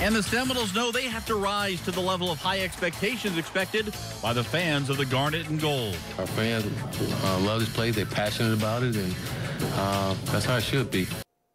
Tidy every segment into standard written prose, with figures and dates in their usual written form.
And the Seminoles know they have to rise to the level of high expectations expected by the fans of the Garnet and Gold. Our fans love this place. They're passionate about it, and that's how it should be.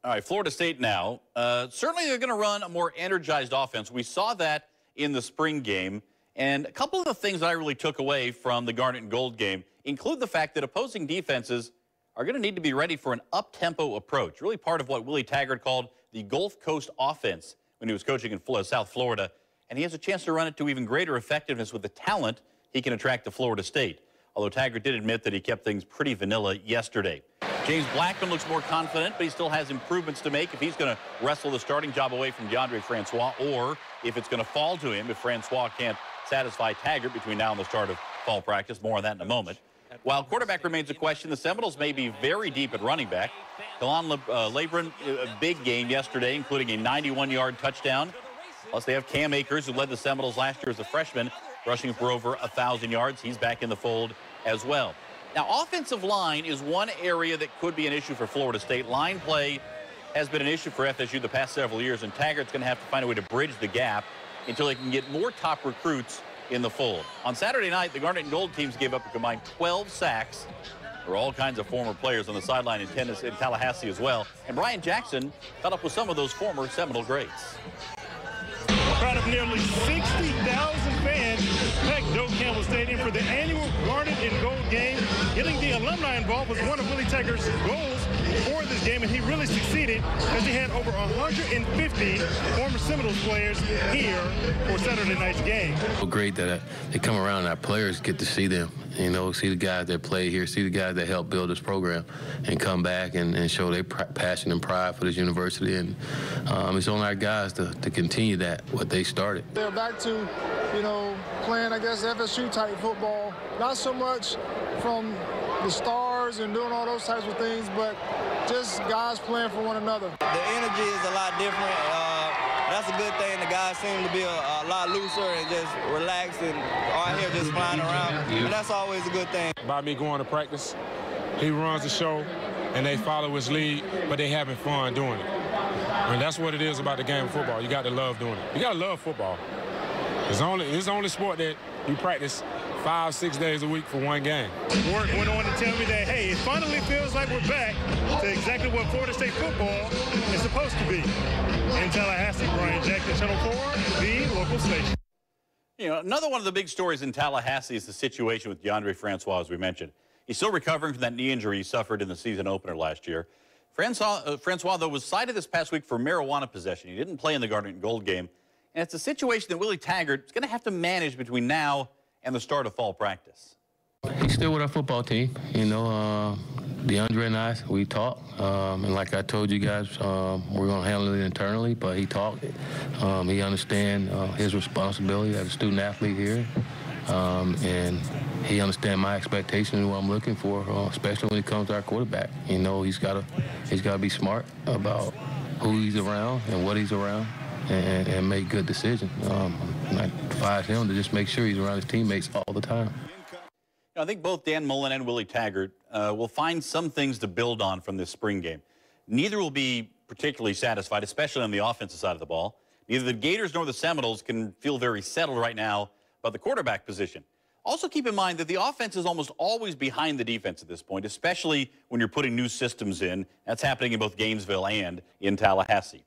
All right, Florida State now. Certainly they're going to run a more energized offense. We saw that in the spring game. And a couple of the things that I really took away from the Garnet and Gold game include the fact that opposing defenses are going to need to be ready for an up-tempo approach, really part of what Willie Taggart called the Gulf Coast offense when he was coaching in South Florida. And he has a chance to run it to even greater effectiveness with the talent he can attract to Florida State. Although Taggart did admit that he kept things pretty vanilla yesterday. James Blackman looks more confident, but he still has improvements to make if he's going to wrestle the starting job away from Deondre Francois, or if it's going to fall to him if Francois can't satisfy Taggart between now and the start of fall practice. More on that in a moment. While quarterback remains a question, the Seminoles may be very deep at running back. Kalon Labron, a big game yesterday, including a 91-yard touchdown. Plus, they have Cam Akers, who led the Seminoles last year as a freshman, rushing for over 1,000 yards. He's back in the fold as well. Now, offensive line is one area that could be an issue for Florida State. Line play has been an issue for FSU the past several years, and Taggart's going to have to find a way to bridge the gap until they can get more top recruits in the fold. On Saturday night, the Garnet and Gold teams gave up a combined 12 sacks. There were all kinds of former players on the sideline in Tallahassee as well. And Brian Jackson caught up with some of those former Seminole greats. A crowd of nearly 60,000 fans packed Doak Campbell Stadium for the annual Garnet and Gold game. Getting the alumni involved was one of Willie Taggart's goals for this game, and he really succeeded because he had over 150 former Seminoles players here for Saturday night's game. So great that they come around and our players get to see them, you know, see the guys that play here, see the guys that help build this program, and come back and show their passion and pride for this university. And it's on our guys to continue that, what they started. They're back to, you know, playing, I guess, FSU type football. Not so much from the stars and doing all those types of things, but just guys playing for one another. The energy is a lot different. That's a good thing. The guys seem to be a lot looser and just relaxed and out here just flying around. And that's always a good thing. By me going to practice, he runs the show and they follow his lead, but they having fun doing it. And that's what it is about the game of football. You got to love doing it. You got to love football. It's the only sport that you practice 5-6 days a week for one game. Warrick went on to tell me that, hey, it finally feels like we're back to exactly what Florida State football is supposed to be. In Tallahassee, Brian Jackson, Channel 4, the local station. You know, another one of the big stories in Tallahassee is the situation with Deondre Francois, as we mentioned. He's still recovering from that knee injury he suffered in the season opener last year. Francois, though, was cited this past week for marijuana possession. He didn't play in the Garnet and Gold game. And it's a situation that Willie Taggart is going to have to manage between now and the start of fall practice. He's still with our football team. You know, Deondre and I, we talk. And like I told you guys, we're going to handle it internally, but he talked. He understands his responsibility as a student athlete here. And he understands my expectations and what I'm looking for, especially when it comes to our quarterback. You know, he's got to be smart about who he's around and what he's around, and make good decisions. I advise him to just make sure he's around his teammates all the time. I think both Dan Mullen and Willie Taggart will find some things to build on from this spring game. Neither will be particularly satisfied, especially on the offensive side of the ball. Neither the Gators nor the Seminoles can feel very settled right now about the quarterback position. Also keep in mind that the offense is almost always behind the defense at this point, especially when you're putting new systems in. That's happening in both Gainesville and in Tallahassee.